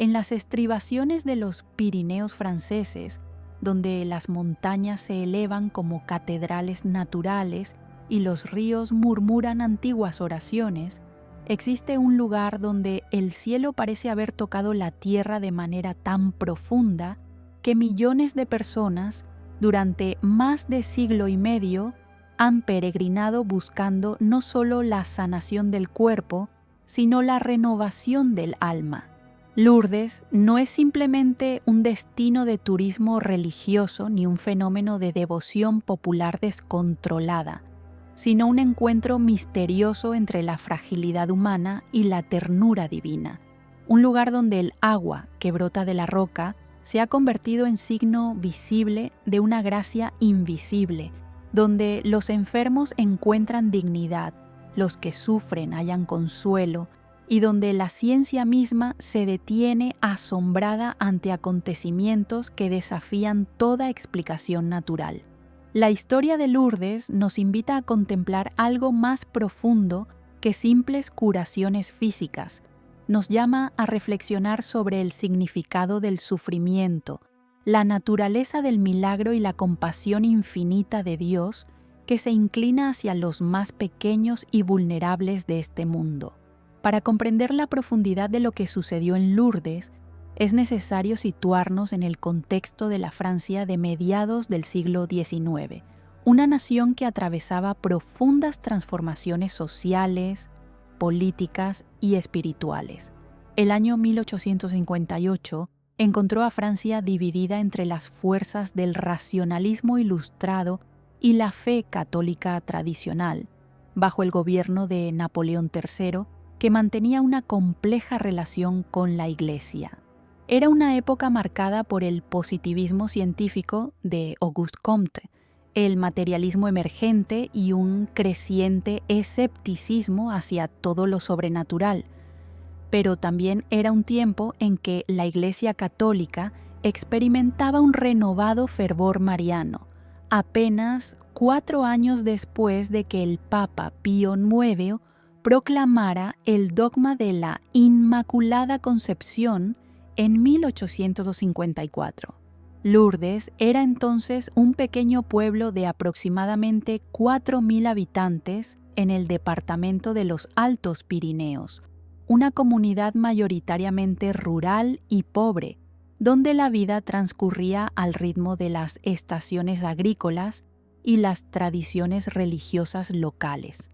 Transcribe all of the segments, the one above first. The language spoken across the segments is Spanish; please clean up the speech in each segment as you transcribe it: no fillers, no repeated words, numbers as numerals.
En las estribaciones de los Pirineos franceses, donde las montañas se elevan como catedrales naturales y los ríos murmuran antiguas oraciones, existe un lugar donde el cielo parece haber tocado la tierra de manera tan profunda que millones de personas, durante más de siglo y medio, han peregrinado buscando no solo la sanación del cuerpo, sino la renovación del alma. Lourdes no es simplemente un destino de turismo religioso ni un fenómeno de devoción popular descontrolada, sino un encuentro misterioso entre la fragilidad humana y la ternura divina. Un lugar donde el agua que brota de la roca se ha convertido en signo visible de una gracia invisible, donde los enfermos encuentran dignidad, los que sufren hallan consuelo, y donde la ciencia misma se detiene asombrada ante acontecimientos que desafían toda explicación natural. La historia de Lourdes nos invita a contemplar algo más profundo que simples curaciones físicas. Nos llama a reflexionar sobre el significado del sufrimiento, la naturaleza del milagro y la compasión infinita de Dios que se inclina hacia los más pequeños y vulnerables de este mundo. Para comprender la profundidad de lo que sucedió en Lourdes, es necesario situarnos en el contexto de la Francia de mediados del siglo XIX, una nación que atravesaba profundas transformaciones sociales, políticas y espirituales. El año 1858 encontró a Francia dividida entre las fuerzas del racionalismo ilustrado y la fe católica tradicional, bajo el gobierno de Napoleón III, que mantenía una compleja relación con la Iglesia. Era una época marcada por el positivismo científico de Auguste Comte, el materialismo emergente y un creciente escepticismo hacia todo lo sobrenatural. Pero también era un tiempo en que la Iglesia católica experimentaba un renovado fervor mariano, apenas 4 años después de que el Papa Pío IX proclamara el dogma de la Inmaculada Concepción en 1854. Lourdes era entonces un pequeño pueblo de aproximadamente 4.000 habitantes en el departamento de los Altos Pirineos, una comunidad mayoritariamente rural y pobre, donde la vida transcurría al ritmo de las estaciones agrícolas y las tradiciones religiosas locales.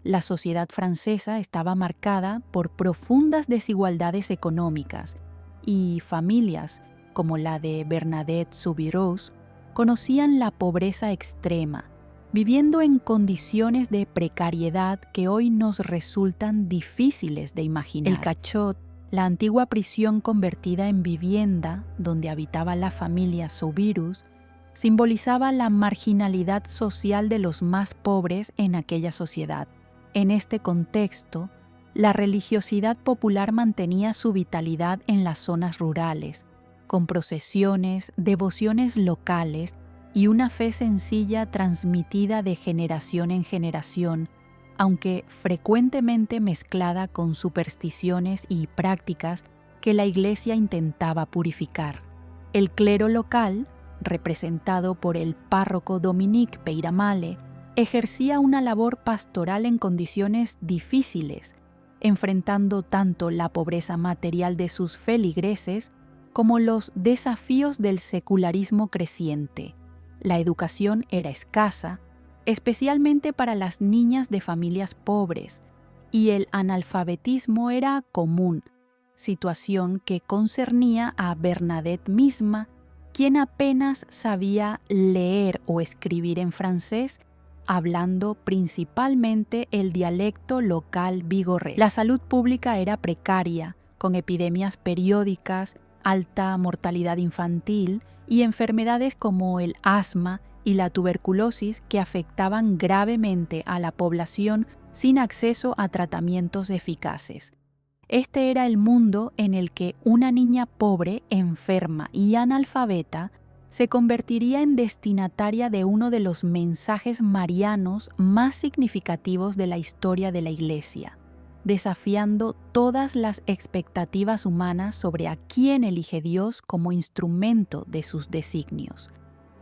La sociedad francesa estaba marcada por profundas desigualdades económicas y familias, como la de Bernadette Soubirous, conocían la pobreza extrema, viviendo en condiciones de precariedad que hoy nos resultan difíciles de imaginar. El Cachot, la antigua prisión convertida en vivienda donde habitaba la familia Soubirous, simbolizaba la marginalidad social de los más pobres en aquella sociedad. En este contexto, la religiosidad popular mantenía su vitalidad en las zonas rurales, con procesiones, devociones locales y una fe sencilla transmitida de generación en generación, aunque frecuentemente mezclada con supersticiones y prácticas que la Iglesia intentaba purificar. El clero local, representado por el párroco Dominique Peyramale, ejercía una labor pastoral en condiciones difíciles, enfrentando tanto la pobreza material de sus feligreses como los desafíos del secularismo creciente. La educación era escasa, especialmente para las niñas de familias pobres, y el analfabetismo era común, situación que concernía a Bernadette misma, quien apenas sabía leer o escribir en francés, hablando principalmente el dialecto local vigorés. La salud pública era precaria, con epidemias periódicas, alta mortalidad infantil y enfermedades como el asma y la tuberculosis que afectaban gravemente a la población sin acceso a tratamientos eficaces. Este era el mundo en el que una niña pobre, enferma y analfabeta se convertiría en destinataria de uno de los mensajes marianos más significativos de la historia de la Iglesia. desafiando todas las expectativas humanas sobre a quién elige Dios como instrumento de sus designios.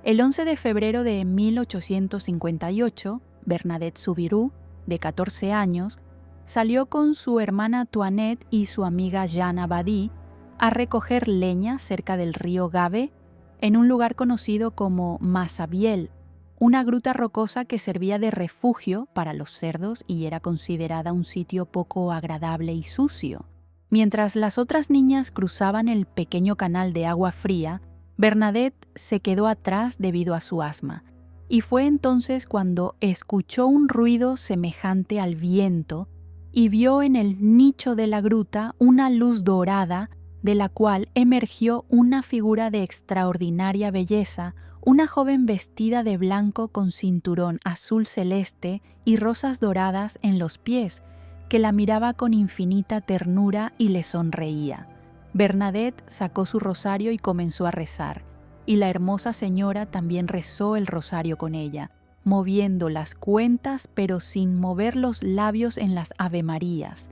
El 11 de febrero de 1858, Bernadette Soubirous, de 14 años, salió con su hermana Toinette y su amiga Jeanne Abadie a recoger leña cerca del río Gave, en un lugar conocido como Massabielle, una gruta rocosa que servía de refugio para los cerdos y era considerada un sitio poco agradable y sucio. Mientras las otras niñas cruzaban el pequeño canal de agua fría, Bernadette se quedó atrás debido a su asma, y fue entonces cuando escuchó un ruido semejante al viento y vio en el nicho de la gruta una luz dorada de la cual emergió una figura de extraordinaria belleza, una joven vestida de blanco con cinturón azul celeste y rosas doradas en los pies, que la miraba con infinita ternura y le sonreía. Bernadette sacó su rosario y comenzó a rezar, y la hermosa señora también rezó el rosario con ella, moviendo las cuentas pero sin mover los labios en las avemarías,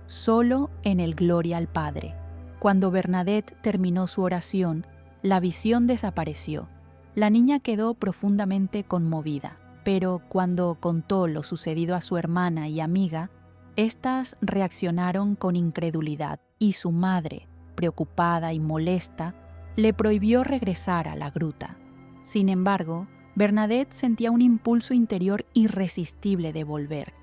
solo en el Gloria al Padre. Cuando Bernadette terminó su oración, la visión desapareció. La niña quedó profundamente conmovida, pero cuando contó lo sucedido a su hermana y amiga, éstas reaccionaron con incredulidad y su madre, preocupada y molesta, le prohibió regresar a la gruta. Sin embargo, Bernadette sentía un impulso interior irresistible de volver,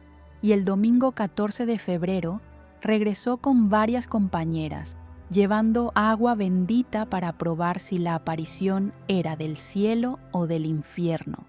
y el domingo 14 de febrero regresó con varias compañeras, llevando agua bendita para probar si la aparición era del cielo o del infierno.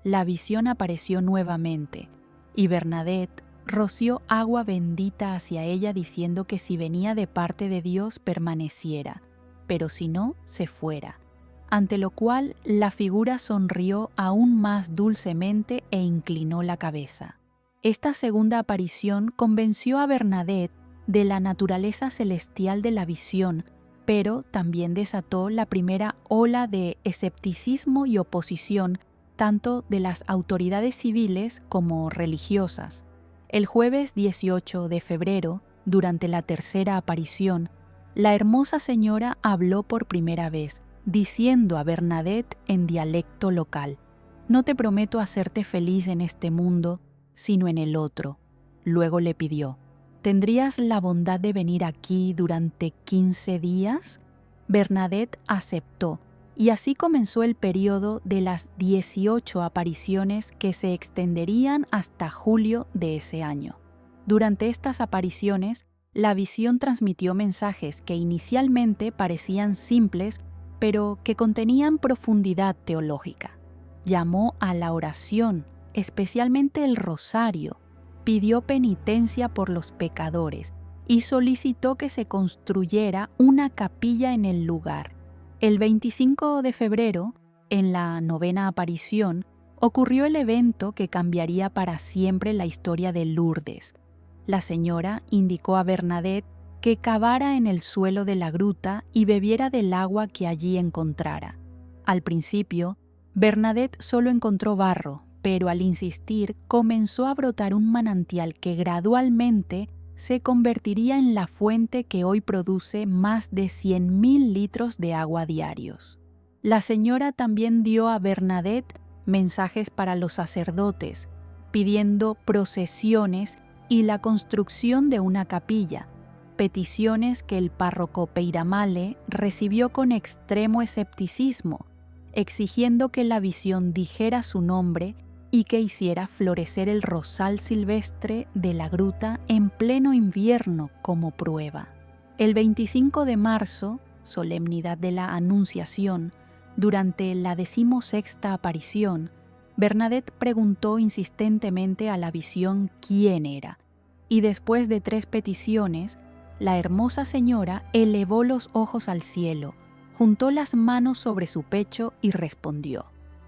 La visión apareció nuevamente, y Bernadette roció agua bendita hacia ella diciendo que si venía de parte de Dios permaneciera, pero si no, se fuera. Ante lo cual la figura sonrió aún más dulcemente e inclinó la cabeza. Esta segunda aparición convenció a Bernadette de la naturaleza celestial de la visión, pero también desató la primera ola de escepticismo y oposición tanto de las autoridades civiles como religiosas. El jueves 18 de febrero, durante la tercera aparición, la hermosa señora habló por primera vez, diciendo a Bernadette en dialecto local: «No te prometo hacerte feliz en este mundo, sino en el otro». Luego le pidió: «¿Tendrías la bondad de venir aquí durante 15 días?» Bernadette aceptó, y así comenzó el periodo de las 18 apariciones que se extenderían hasta julio de ese año. Durante estas apariciones, la visión transmitió mensajes que inicialmente parecían simples, pero que contenían profundidad teológica. Llamó a la oración, especialmente el rosario, pidió penitencia por los pecadores y solicitó que se construyera una capilla en el lugar. El 25 de febrero, en la novena aparición, ocurrió el evento que cambiaría para siempre la historia de Lourdes. La señora indicó a Bernadette que cavara en el suelo de la gruta y bebiera del agua que allí encontrara. Al principio, Bernadette solo encontró barro, pero al insistir comenzó a brotar un manantial que gradualmente se convertiría en la fuente que hoy produce más de 100.000 litros de agua diarios. La señora también dio a Bernadette mensajes para los sacerdotes, pidiendo procesiones y la construcción de una capilla, peticiones que el párroco Peiramale recibió con extremo escepticismo, exigiendo que la visión dijera su nombre y que hiciera florecer el rosal silvestre de la gruta en pleno invierno como prueba. El 25 de marzo, solemnidad de la Anunciación, durante la 16ª aparición, Bernadette preguntó insistentemente a la visión quién era, y después de 3 peticiones, la hermosa señora elevó los ojos al cielo, juntó las manos sobre su pecho y respondió: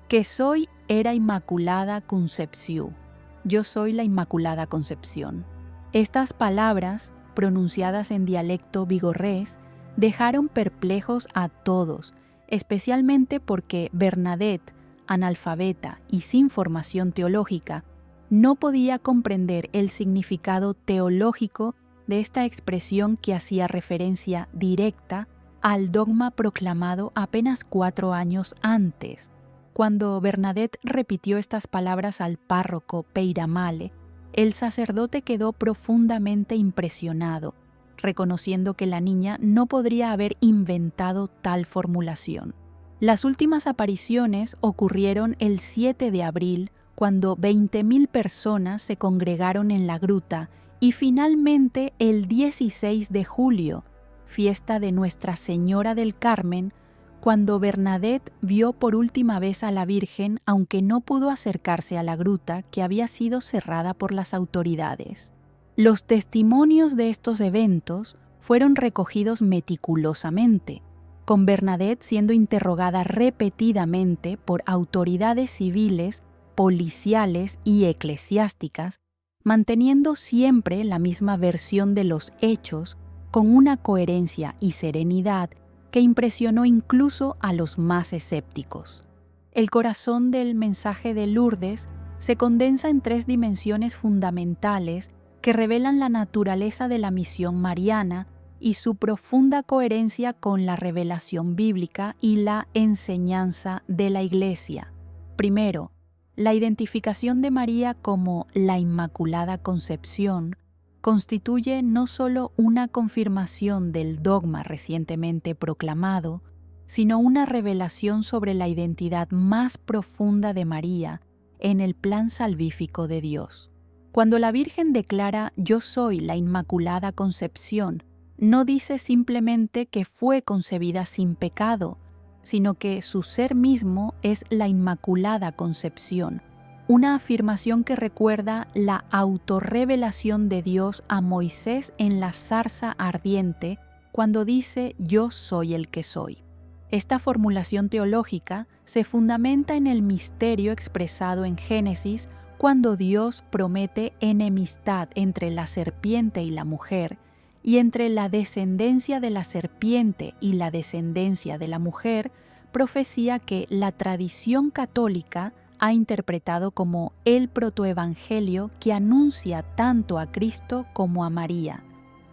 «Que soy era Inmaculada Concepción. Yo soy la Inmaculada Concepción». Estas palabras, pronunciadas en dialecto vigorrés, dejaron perplejos a todos, especialmente porque Bernadette, analfabeta y sin formación teológica, no podía comprender el significado teológico de esta expresión que hacía referencia directa al dogma proclamado apenas 4 años antes. Cuando Bernadette repitió estas palabras al párroco Peyramale, el sacerdote quedó profundamente impresionado, reconociendo que la niña no podría haber inventado tal formulación. Las últimas apariciones ocurrieron el 7 de abril, cuando 20.000 personas se congregaron en la gruta, y finalmente el 16 de julio, fiesta de Nuestra Señora del Carmen, cuando Bernadette vio por última vez a la Virgen, aunque no pudo acercarse a la gruta que había sido cerrada por las autoridades. Los testimonios de estos eventos fueron recogidos meticulosamente, con Bernadette siendo interrogada repetidamente por autoridades civiles, policiales y eclesiásticas, manteniendo siempre la misma versión de los hechos con una coherencia y serenidad que impresionó incluso a los más escépticos. El corazón del mensaje de Lourdes se condensa en 3 dimensiones fundamentales que revelan la naturaleza de la misión mariana y su profunda coherencia con la revelación bíblica y la enseñanza de la Iglesia. Primero, la identificación de María como la Inmaculada Concepción constituye no solo una confirmación del dogma recientemente proclamado, sino una revelación sobre la identidad más profunda de María en el plan salvífico de Dios. Cuando la Virgen declara «Yo soy la Inmaculada Concepción», no dice simplemente que fue concebida sin pecado, sino que su ser mismo es la Inmaculada Concepción, una afirmación que recuerda la autorrevelación de Dios a Moisés en la zarza ardiente cuando dice «Yo soy el que soy». Esta formulación teológica se fundamenta en el misterio expresado en Génesis cuando Dios promete enemistad entre la serpiente y la mujer, y entre la descendencia de la serpiente y la descendencia de la mujer, profecía que la tradición católica ha interpretado como el protoevangelio que anuncia tanto a Cristo como a María.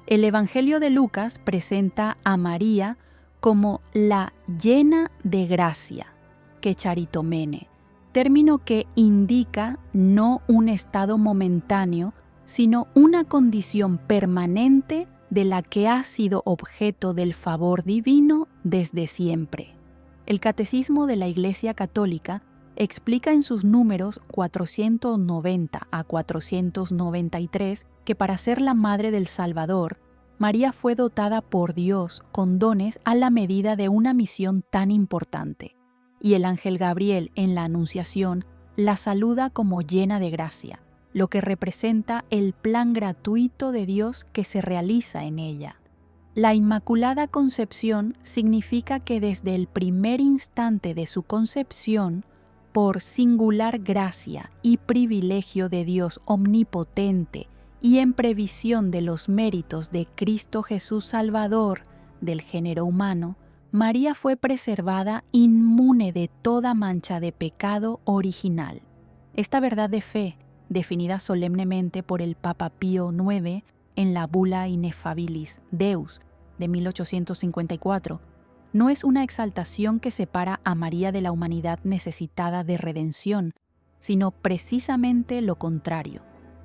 El Evangelio de Lucas presenta a María como la llena de gracia, que charitomene, término que indica no un estado momentáneo, sino una condición permanente de la que ha sido objeto del favor divino desde siempre. El Catecismo de la Iglesia Católica explica en sus números 490 a 493 que para ser la Madre del Salvador, María fue dotada por Dios con dones a la medida de una misión tan importante, y el ángel Gabriel en la Anunciación la saluda como llena de gracia, lo que representa el plan gratuito de Dios que se realiza en ella. La Inmaculada Concepción significa que desde el primer instante de su concepción, por singular gracia y privilegio de Dios omnipotente y en previsión de los méritos de Cristo Jesús Salvador del género humano, María fue preservada inmune de toda mancha de pecado original. Esta verdad de fe, definida solemnemente por el Papa Pío IX en la Bula Ineffabilis Deus de 1854, no es una exaltación que separa a María de la humanidad necesitada de redención, sino precisamente lo contrario.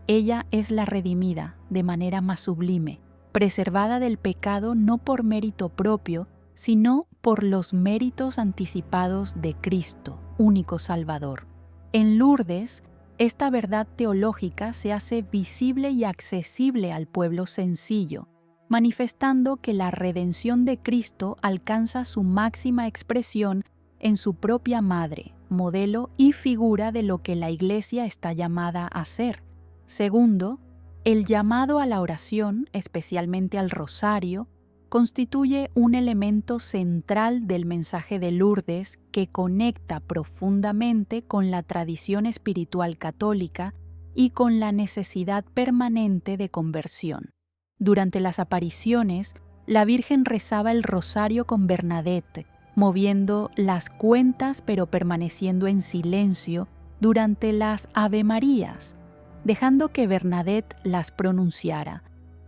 Ella es la redimida de manera más sublime, preservada del pecado no por mérito propio, sino por los méritos anticipados de Cristo, único Salvador. En Lourdes, esta verdad teológica se hace visible y accesible al pueblo sencillo, manifestando que la redención de Cristo alcanza su máxima expresión en su propia madre, modelo y figura de lo que la Iglesia está llamada a ser. Segundo, el llamado a la oración, especialmente al rosario, constituye un elemento central del mensaje de Lourdes que conecta profundamente con la tradición espiritual católica y con la necesidad permanente de conversión. Durante las apariciones, la Virgen rezaba el rosario con Bernadette, moviendo las cuentas pero permaneciendo en silencio durante las Ave Marías, dejando que Bernadette las pronunciara,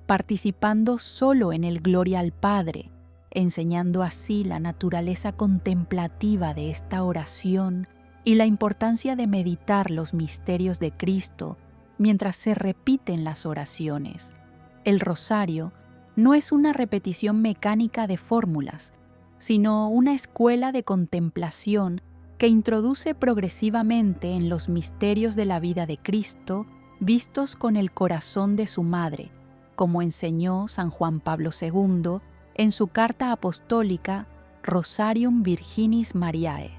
participando solo en el Gloria al Padre, enseñando así la naturaleza contemplativa de esta oración y la importancia de meditar los misterios de Cristo mientras se repiten las oraciones. El rosario no es una repetición mecánica de fórmulas, sino una escuela de contemplación que introduce progresivamente en los misterios de la vida de Cristo vistos con el corazón de su madre, como enseñó San Juan Pablo II en su carta apostólica Rosarium Virginis Mariae.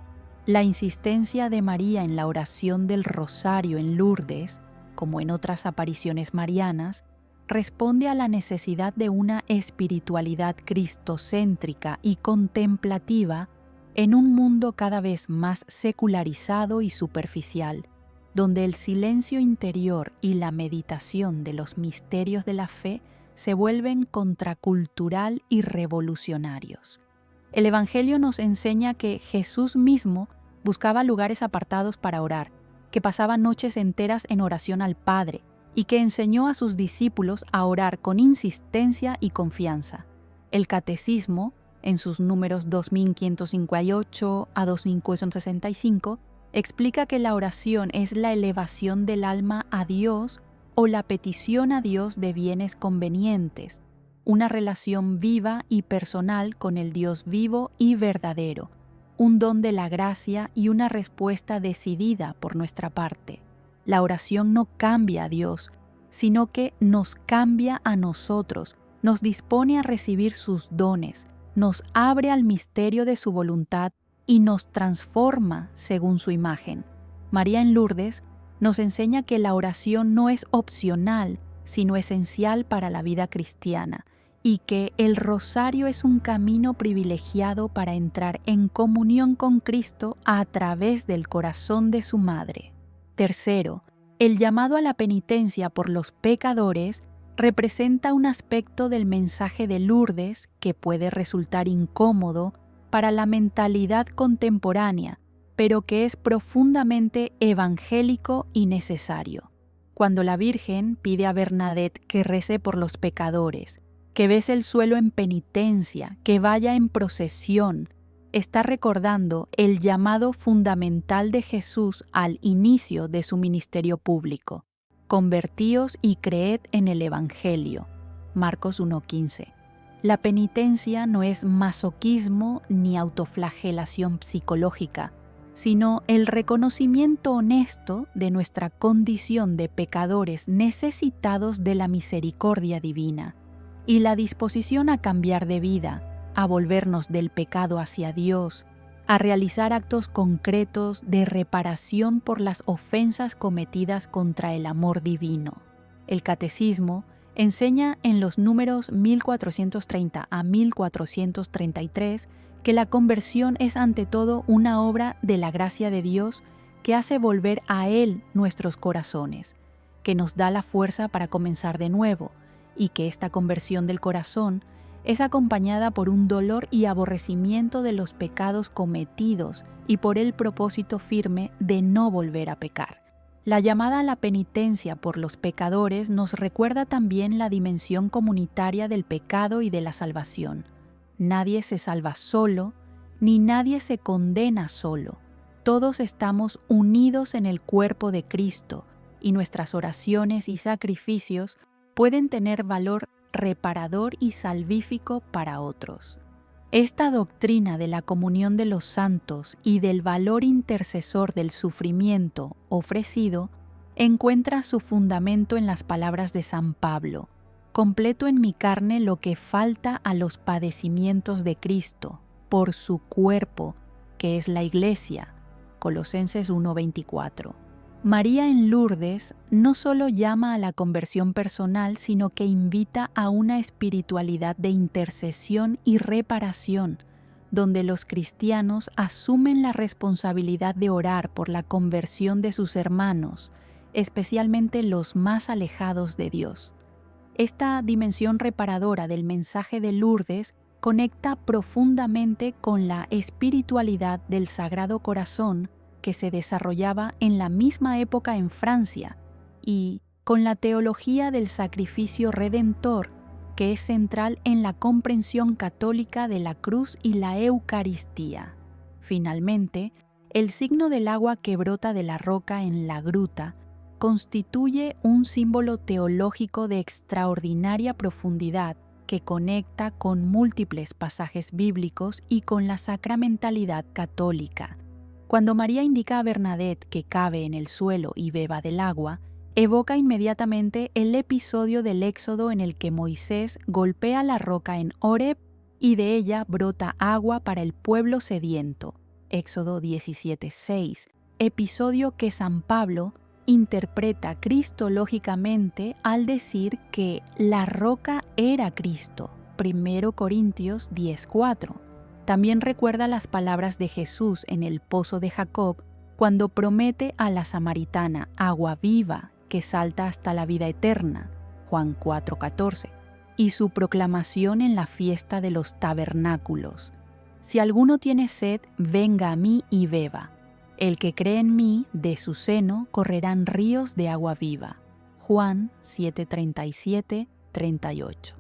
La insistencia de María en la oración del rosario en Lourdes, como en otras apariciones marianas, responde a la necesidad de una espiritualidad cristocéntrica y contemplativa en un mundo cada vez más secularizado y superficial, donde el silencio interior y la meditación de los misterios de la fe se vuelven contracultural y revolucionarios. El Evangelio nos enseña que Jesús mismo buscaba lugares apartados para orar, que pasaba noches enteras en oración al Padre y que enseñó a sus discípulos a orar con insistencia y confianza. El Catecismo, en sus números 2558 a 2565, explica que la oración es la elevación del alma a Dios o la petición a Dios de bienes convenientes, una relación viva y personal con el Dios vivo y verdadero, un don de la gracia y una respuesta decidida por nuestra parte. La oración no cambia a Dios, sino que nos cambia a nosotros, nos dispone a recibir sus dones, nos abre al misterio de su voluntad y nos transforma según su imagen. María en Lourdes nos enseña que la oración no es opcional, sino esencial para la vida cristiana, y que el rosario es un camino privilegiado para entrar en comunión con Cristo a través del corazón de su madre. Tercero, el llamado a la penitencia por los pecadores representa un aspecto del mensaje de Lourdes que puede resultar incómodo para la mentalidad contemporánea, pero que es profundamente evangélico y necesario. Cuando la Virgen pide a Bernadette que rece por los pecadores, que bese el suelo en penitencia, que vaya en procesión, está recordando el llamado fundamental de Jesús al inicio de su ministerio público: convertíos y creed en el Evangelio. Marcos 1:15. La penitencia no es masoquismo ni autoflagelación psicológica, sino el reconocimiento honesto de nuestra condición de pecadores necesitados de la misericordia divina y la disposición a cambiar de vida, a volvernos del pecado hacia Dios, a realizar actos concretos de reparación por las ofensas cometidas contra el amor divino. El Catecismo enseña en los números 1430 a 1433 que la conversión es ante todo una obra de la gracia de Dios que hace volver a Él nuestros corazones, que nos da la fuerza para comenzar de nuevo, y que esta conversión del corazón es acompañada por un dolor y aborrecimiento de los pecados cometidos y por el propósito firme de no volver a pecar. La llamada a la penitencia por los pecadores nos recuerda también la dimensión comunitaria del pecado y de la salvación. Nadie se salva solo, ni nadie se condena solo. Todos estamos unidos en el cuerpo de Cristo, y nuestras oraciones y sacrificios pueden tener valor reparador y salvífico para otros. Esta doctrina de la comunión de los santos y del valor intercesor del sufrimiento ofrecido encuentra su fundamento en las palabras de San Pablo: completo en mi carne lo que falta a los padecimientos de Cristo, por su cuerpo, que es la Iglesia. Colosenses 1:24. María en Lourdes no solo llama a la conversión personal, sino que invita a una espiritualidad de intercesión y reparación, donde los cristianos asumen la responsabilidad de orar por la conversión de sus hermanos, especialmente los más alejados de Dios. Esta dimensión reparadora del mensaje de Lourdes conecta profundamente con la espiritualidad del Sagrado Corazón que se desarrollaba en la misma época en Francia y, con la teología del sacrificio redentor, que es central en la comprensión católica de la cruz y la Eucaristía. Finalmente, el signo del agua que brota de la roca en la gruta constituye un símbolo teológico de extraordinaria profundidad que conecta con múltiples pasajes bíblicos y con la sacramentalidad católica. Cuando María indica a Bernadette que cabe en el suelo y beba del agua, evoca inmediatamente el episodio del Éxodo en el que Moisés golpea la roca en Horeb y de ella brota agua para el pueblo sediento. Éxodo 17:6, episodio que San Pablo interpreta cristológicamente al decir que la roca era Cristo. 1 Corintios 10:4. También recuerda las palabras de Jesús en el pozo de Jacob cuando promete a la samaritana agua viva que salta hasta la vida eterna, Juan 4:14, y su proclamación en la fiesta de los tabernáculos. Si alguno tiene sed, venga a mí y beba. El que cree en mí, de su seno correrán ríos de agua viva. Juan 7:37, 38.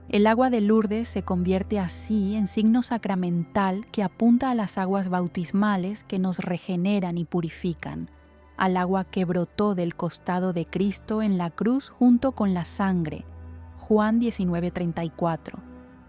El agua de Lourdes se convierte así en signo sacramental que apunta a las aguas bautismales que nos regeneran y purifican, al agua que brotó del costado de Cristo en la cruz junto con la sangre. Juan 19:34,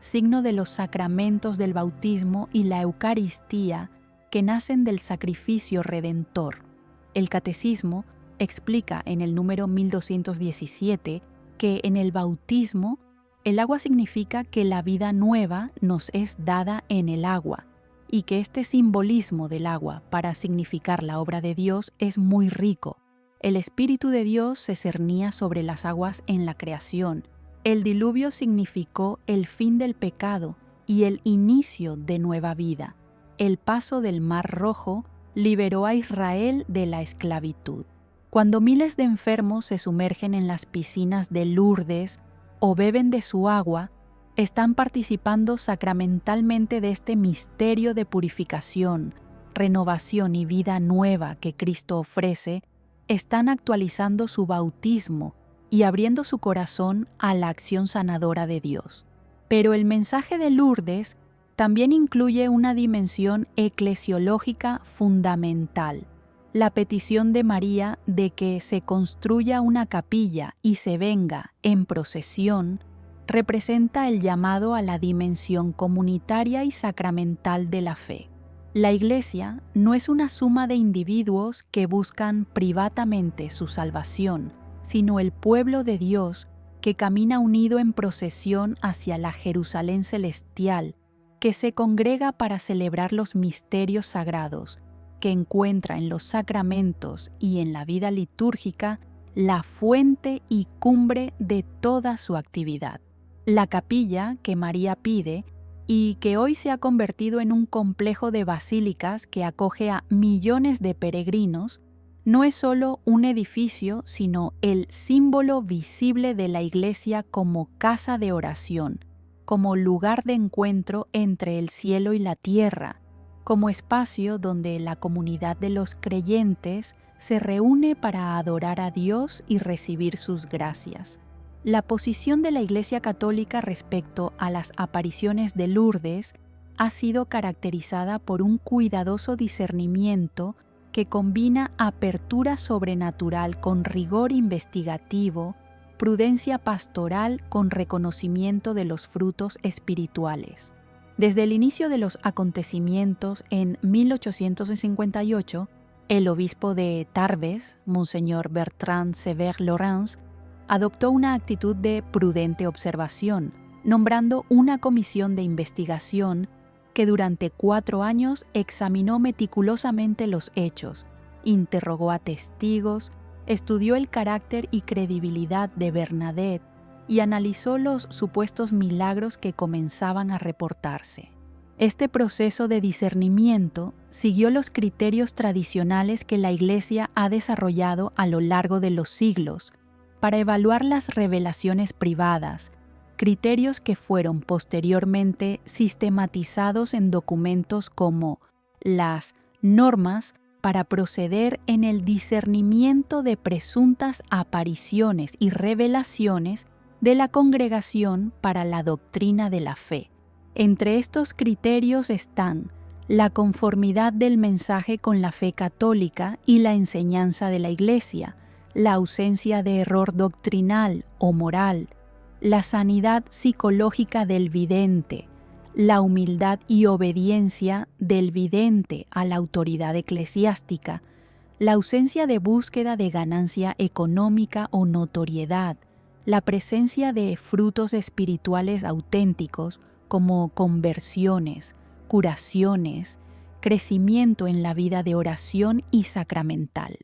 signo de los sacramentos del bautismo y la Eucaristía que nacen del sacrificio redentor. El Catecismo explica en el número 1217 que en el bautismo el agua significa que la vida nueva nos es dada en el agua y que este simbolismo del agua para significar la obra de Dios es muy rico. El Espíritu de Dios se cernía sobre las aguas en la creación. El diluvio significó el fin del pecado y el inicio de nueva vida. El paso del Mar Rojo liberó a Israel de la esclavitud. Cuando miles de enfermos se sumergen en las piscinas de Lourdes o beben de su agua, están participando sacramentalmente de este misterio de purificación, renovación y vida nueva que Cristo ofrece. Están actualizando su bautismo y abriendo su corazón a la acción sanadora de Dios. Pero el mensaje de Lourdes también incluye una dimensión eclesiológica fundamental, la petición de María de que se construya una capilla y se venga en procesión, representa el llamado a la dimensión comunitaria y sacramental de la fe. La Iglesia no es una suma de individuos que buscan privatamente su salvación, sino el pueblo de Dios que camina unido en procesión hacia la Jerusalén celestial, que se congrega para celebrar los misterios sagrados, que encuentra en los sacramentos y en la vida litúrgica la fuente y cumbre de toda su actividad. La capilla que María pide y que hoy se ha convertido en un complejo de basílicas que acoge a millones de peregrinos, no es solo un edificio, sino el símbolo visible de la Iglesia como casa de oración, como lugar de encuentro entre el cielo y la tierra, como espacio donde la comunidad de los creyentes se reúne para adorar a Dios y recibir sus gracias. La posición de la Iglesia Católica respecto a las apariciones de Lourdes ha sido caracterizada por un cuidadoso discernimiento que combina apertura sobrenatural con rigor investigativo, prudencia pastoral con reconocimiento de los frutos espirituales. Desde el inicio de los acontecimientos en 1858, el obispo de Tarbes, Monseñor Bertrand Sever Laurens, adoptó una actitud de prudente observación, nombrando una comisión de investigación que durante 4 años examinó meticulosamente los hechos, interrogó a testigos, estudió el carácter y credibilidad de Bernadette y analizó los supuestos milagros que comenzaban a reportarse. Este proceso de discernimiento siguió los criterios tradicionales que la Iglesia ha desarrollado a lo largo de los siglos para evaluar las revelaciones privadas, criterios que fueron posteriormente sistematizados en documentos como las Normas para proceder en el discernimiento de presuntas apariciones y revelaciones de la Congregación para la Doctrina de la Fe. Entre estos criterios están la conformidad del mensaje con la fe católica y la enseñanza de la Iglesia, la ausencia de error doctrinal o moral, la sanidad psicológica del vidente, la humildad y obediencia del vidente a la autoridad eclesiástica, la ausencia de búsqueda de ganancia económica o notoriedad, la presencia de frutos espirituales auténticos como conversiones, curaciones, crecimiento en la vida de oración y sacramental.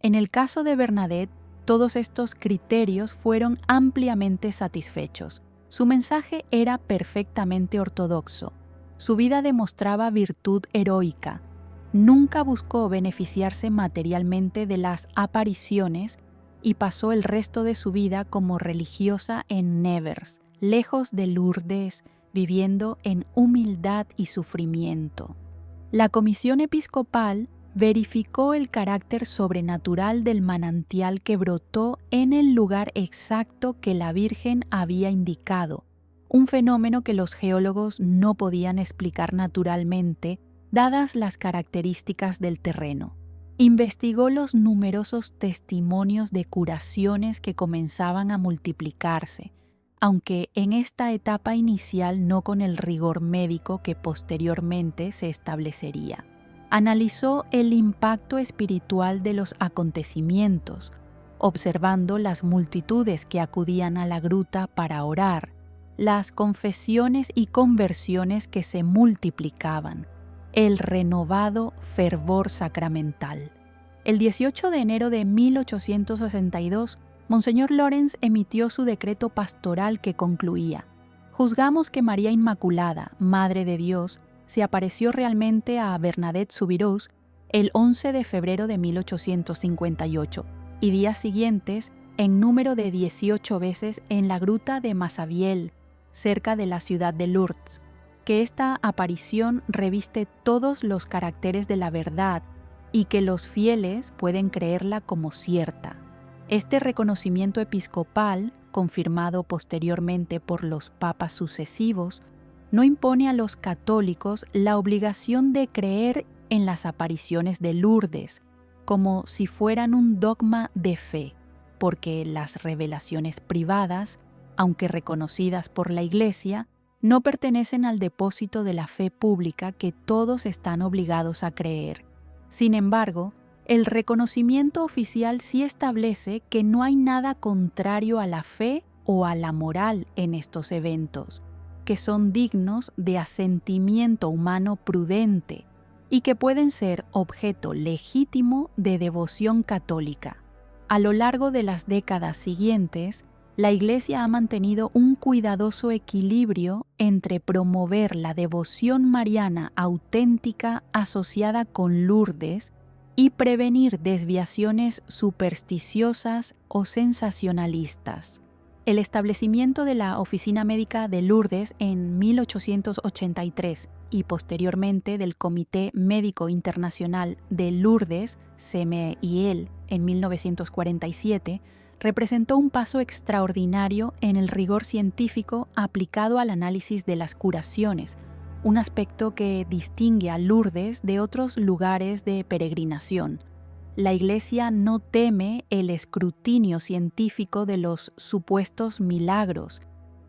En el caso de Bernadette, todos estos criterios fueron ampliamente satisfechos. Su mensaje era perfectamente ortodoxo. Su vida demostraba virtud heroica. Nunca buscó beneficiarse materialmente de las apariciones y pasó el resto de su vida como religiosa en Nevers, lejos de Lourdes, viviendo en humildad y sufrimiento. La Comisión Episcopal verificó el carácter sobrenatural del manantial que brotó en el lugar exacto que la Virgen había indicado, un fenómeno que los geólogos no podían explicar naturalmente, dadas las características del terreno. Investigó los numerosos testimonios de curaciones que comenzaban a multiplicarse, aunque en esta etapa inicial no con el rigor médico que posteriormente se establecería. Analizó el impacto espiritual de los acontecimientos, observando las multitudes que acudían a la gruta para orar, las confesiones y conversiones que se multiplicaban, el renovado fervor sacramental. El 18 de enero de 1862, Monseñor Lawrence emitió su decreto pastoral que concluía: juzgamos que María Inmaculada, Madre de Dios, se apareció realmente a Bernadette Soubirous el 11 de febrero de 1858 y días siguientes en número de 18 veces en la gruta de Massabielle, cerca de la ciudad de Lourdes, que esta aparición reviste todos los caracteres de la verdad y que los fieles pueden creerla como cierta. Este reconocimiento episcopal, confirmado posteriormente por los papas sucesivos, no impone a los católicos la obligación de creer en las apariciones de Lourdes, como si fueran un dogma de fe, porque las revelaciones privadas, aunque reconocidas por la Iglesia, no pertenecen al depósito de la fe pública que todos están obligados a creer. Sin embargo, el reconocimiento oficial sí establece que no hay nada contrario a la fe o a la moral en estos eventos, que son dignos de asentimiento humano prudente y que pueden ser objeto legítimo de devoción católica. A lo largo de las décadas siguientes, la Iglesia ha mantenido un cuidadoso equilibrio entre promover la devoción mariana auténtica asociada con Lourdes y prevenir desviaciones supersticiosas o sensacionalistas. El establecimiento de la Oficina Médica de Lourdes en 1883 y posteriormente del Comité Médico Internacional de Lourdes, CMIL, en 1947, representó un paso extraordinario en el rigor científico aplicado al análisis de las curaciones, un aspecto que distingue a Lourdes de otros lugares de peregrinación. La Iglesia no teme el escrutinio científico de los supuestos milagros,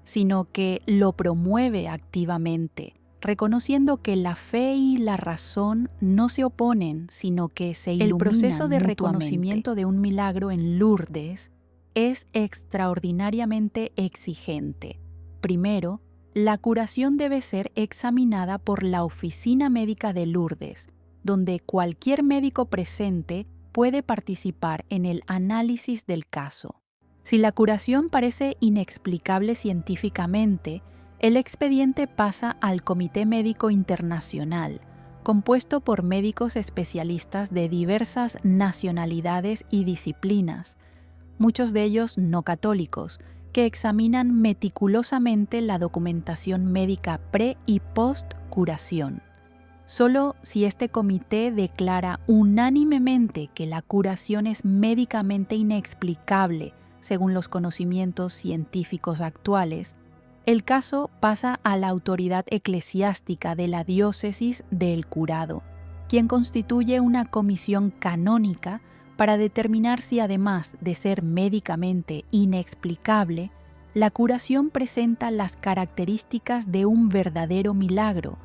sino que lo promueve activamente, reconociendo que la fe y la razón no se oponen, sino que se iluminan. El proceso de reconocimiento de un milagro en Lourdes es extraordinariamente exigente. Primero, la curación debe ser examinada por la Oficina Médica de Lourdes, donde cualquier médico presente puede participar en el análisis del caso. Si la curación parece inexplicable científicamente, el expediente pasa al Comité Médico Internacional, compuesto por médicos especialistas de diversas nacionalidades y disciplinas, muchos de ellos no católicos, que examinan meticulosamente la documentación médica pre- y post-curación. Solo si este comité declara unánimemente que la curación es médicamente inexplicable según los conocimientos científicos actuales, el caso pasa a la autoridad eclesiástica de la diócesis del curado, quien constituye una comisión canónica para determinar si, además de ser médicamente inexplicable, la curación presenta las características de un verdadero milagro,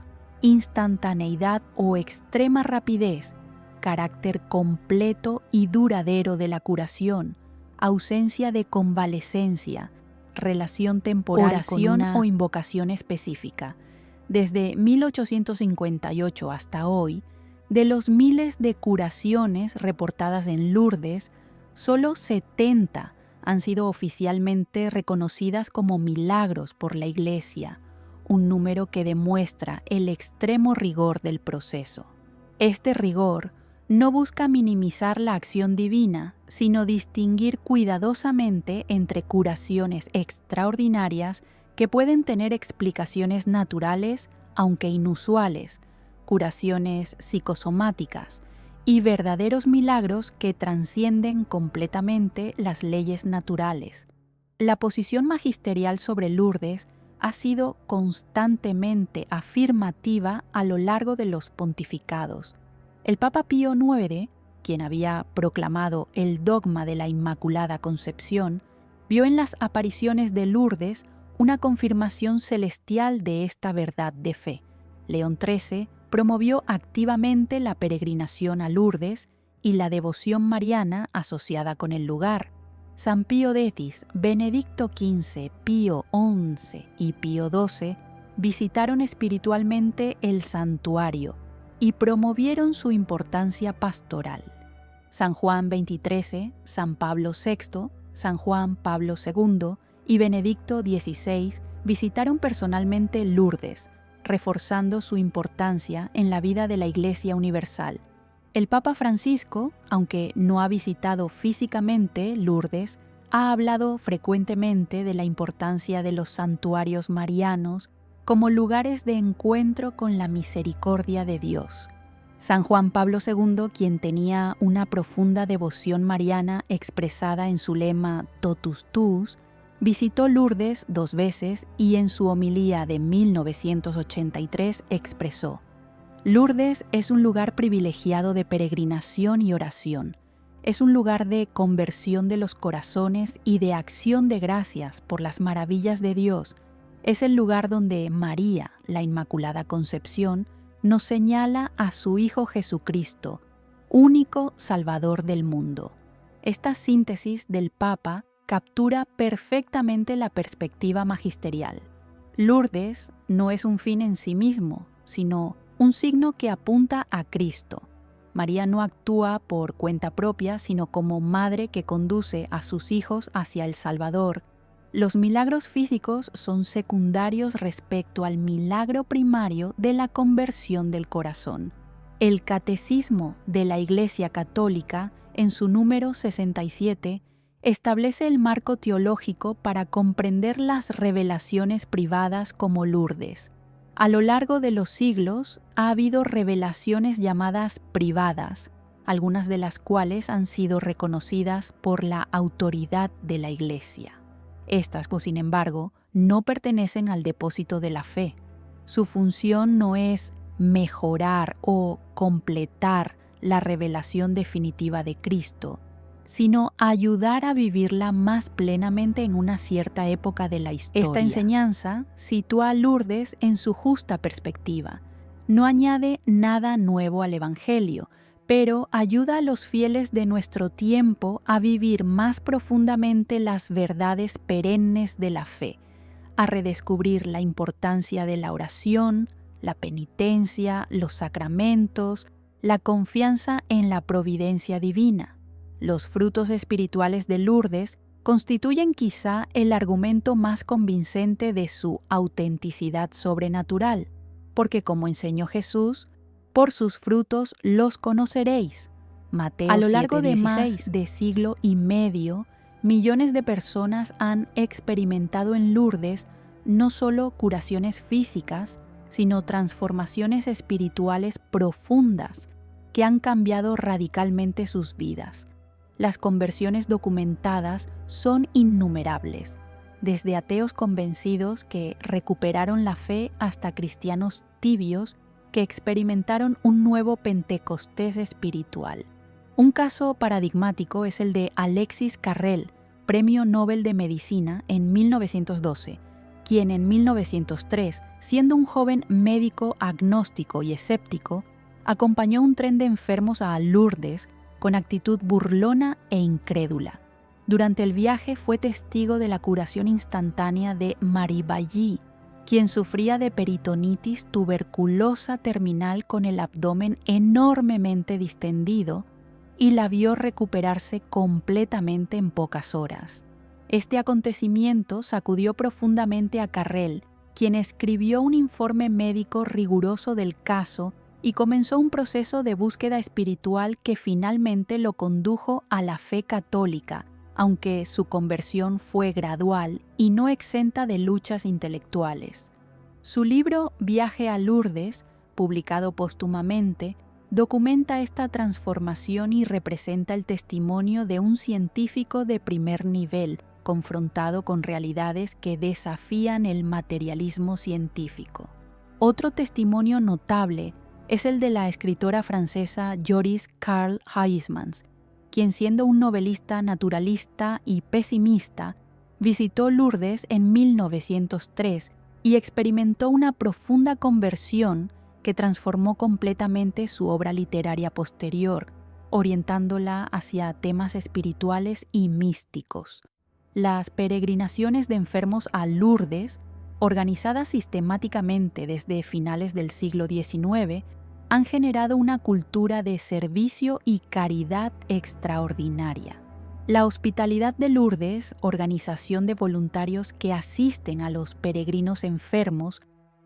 instantaneidad o extrema rapidez, carácter completo y duradero de la curación, ausencia de convalecencia, relación temporal, oración o invocación específica. Desde 1858 hasta hoy, de los miles de curaciones reportadas en Lourdes, solo 70 han sido oficialmente reconocidas como milagros por la Iglesia, un número que demuestra el extremo rigor del proceso. Este rigor no busca minimizar la acción divina, sino distinguir cuidadosamente entre curaciones extraordinarias que pueden tener explicaciones naturales, aunque inusuales, curaciones psicosomáticas, y verdaderos milagros que trascienden completamente las leyes naturales. La posición magisterial sobre Lourdes ha sido constantemente afirmativa a lo largo de los pontificados. El Papa Pío IX, quien había proclamado el dogma de la Inmaculada Concepción, vio en las apariciones de Lourdes una confirmación celestial de esta verdad de fe. León XIII promovió activamente la peregrinación a Lourdes y la devoción mariana asociada con el lugar. San Pío X, Benedicto XV, Pío XI y Pío XII visitaron espiritualmente el santuario y promovieron su importancia pastoral. San Juan XXIII, San Pablo VI, San Juan Pablo II y Benedicto XVI visitaron personalmente Lourdes, reforzando su importancia en la vida de la Iglesia Universal. El Papa Francisco, aunque no ha visitado físicamente Lourdes, ha hablado frecuentemente de la importancia de los santuarios marianos como lugares de encuentro con la misericordia de Dios. San Juan Pablo II, quien tenía una profunda devoción mariana expresada en su lema Totus Tuus, visitó Lourdes 2 veces y en su homilía de 1983 expresó: Lourdes es un lugar privilegiado de peregrinación y oración. Es un lugar de conversión de los corazones y de acción de gracias por las maravillas de Dios. Es el lugar donde María, la Inmaculada Concepción, nos señala a su Hijo Jesucristo, único Salvador del mundo. Esta síntesis del Papa captura perfectamente la perspectiva magisterial. Lourdes no es un fin en sí mismo, sino un signo que apunta a Cristo. María no actúa por cuenta propia, sino como madre que conduce a sus hijos hacia el Salvador. Los milagros físicos son secundarios respecto al milagro primario de la conversión del corazón. El Catecismo de la Iglesia Católica, en su número 67, establece el marco teológico para comprender las revelaciones privadas como Lourdes. A lo largo de los siglos ha habido revelaciones llamadas privadas, algunas de las cuales han sido reconocidas por la autoridad de la Iglesia. Estas, sin embargo, no pertenecen al depósito de la fe. Su función no es mejorar o completar la revelación definitiva de Cristo, sino ayudar a vivirla más plenamente en una cierta época de la historia. Esta enseñanza sitúa a Lourdes en su justa perspectiva. No añade nada nuevo al Evangelio, pero ayuda a los fieles de nuestro tiempo a vivir más profundamente las verdades perennes de la fe, a redescubrir la importancia de la oración, la penitencia, los sacramentos, la confianza en la providencia divina. Los frutos espirituales de Lourdes constituyen quizá el argumento más convincente de su autenticidad sobrenatural, porque como enseñó Jesús, por sus frutos los conoceréis. Mateo 7:16. A lo largo de más de siglo y medio, millones de personas han experimentado en Lourdes no solo curaciones físicas, sino transformaciones espirituales profundas que han cambiado radicalmente sus vidas. Las conversiones documentadas son innumerables, desde ateos convencidos que recuperaron la fe hasta cristianos tibios que experimentaron un nuevo Pentecostés espiritual. Un caso paradigmático es el de Alexis Carrel, Premio Nobel de Medicina en 1912, quien en 1903, siendo un joven médico agnóstico y escéptico, acompañó un tren de enfermos a Lourdes con actitud burlona e incrédula. Durante el viaje fue testigo de la curación instantánea de Marie Bailly, quien sufría de peritonitis tuberculosa terminal con el abdomen enormemente distendido, y la vio recuperarse completamente en pocas horas. Este acontecimiento sacudió profundamente a Carrel, quien escribió un informe médico riguroso del caso y comenzó un proceso de búsqueda espiritual que finalmente lo condujo a la fe católica, aunque su conversión fue gradual y no exenta de luchas intelectuales. Su libro Viaje a Lourdes, publicado póstumamente, documenta esta transformación y representa el testimonio de un científico de primer nivel, confrontado con realidades que desafían el materialismo científico. Otro testimonio notable es el de la escritora francesa Joris Karl Huysmans, quien siendo un novelista naturalista y pesimista, visitó Lourdes en 1903 y experimentó una profunda conversión que transformó completamente su obra literaria posterior, orientándola hacia temas espirituales y místicos. Las peregrinaciones de enfermos a Lourdes, organizadas sistemáticamente desde finales del siglo XIX, han generado una cultura de servicio y caridad extraordinaria. La Hospitalidad de Lourdes, organización de voluntarios que asisten a los peregrinos enfermos,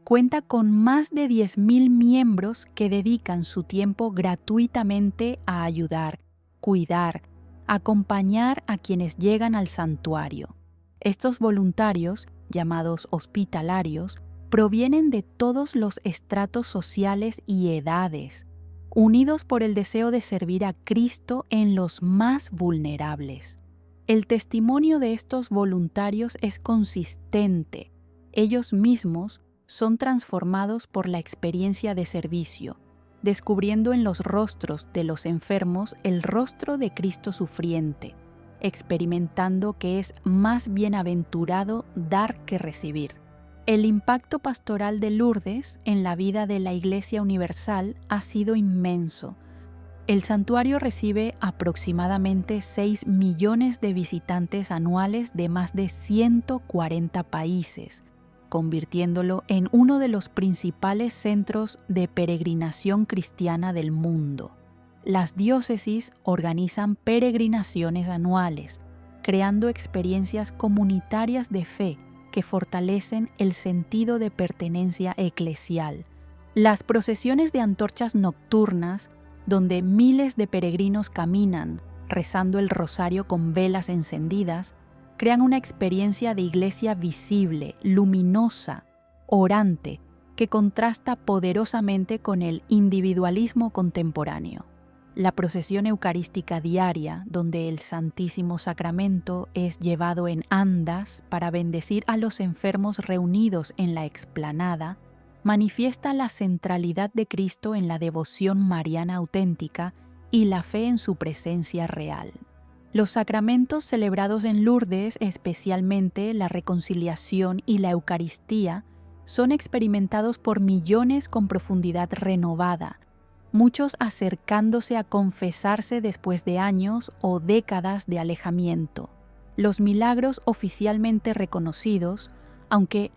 cuenta con más de 10.000 miembros que dedican su tiempo gratuitamente a ayudar, cuidar, acompañar a quienes llegan al santuario. Estos voluntarios, llamados hospitalarios, provienen de todos los estratos sociales y edades, unidos por el deseo de servir a Cristo en los más vulnerables. El testimonio de estos voluntarios es consistente. Ellos mismos son transformados por la experiencia de servicio, descubriendo en los rostros de los enfermos el rostro de Cristo sufriente, experimentando que es más bienaventurado dar que recibir. El impacto pastoral de Lourdes en la vida de la Iglesia Universal ha sido inmenso. El santuario recibe aproximadamente 6 millones de visitantes anuales de más de 140 países, convirtiéndolo en uno de los principales centros de peregrinación cristiana del mundo. Las diócesis organizan peregrinaciones anuales, creando experiencias comunitarias de fe que fortalecen el sentido de pertenencia eclesial. Las procesiones de antorchas nocturnas, donde miles de peregrinos caminan, rezando el rosario con velas encendidas, crean una experiencia de iglesia visible, luminosa, orante, que contrasta poderosamente con el individualismo contemporáneo. La procesión eucarística diaria, donde el Santísimo Sacramento es llevado en andas para bendecir a los enfermos reunidos en la explanada, manifiesta la centralidad de Cristo en la devoción mariana auténtica y la fe en su presencia real. Los sacramentos celebrados en Lourdes, especialmente la reconciliación y la Eucaristía, son experimentados por millones con profundidad renovada, muchos acercándose a confesarse después de años o décadas de alejamiento. Los milagros oficialmente reconocidos, aunque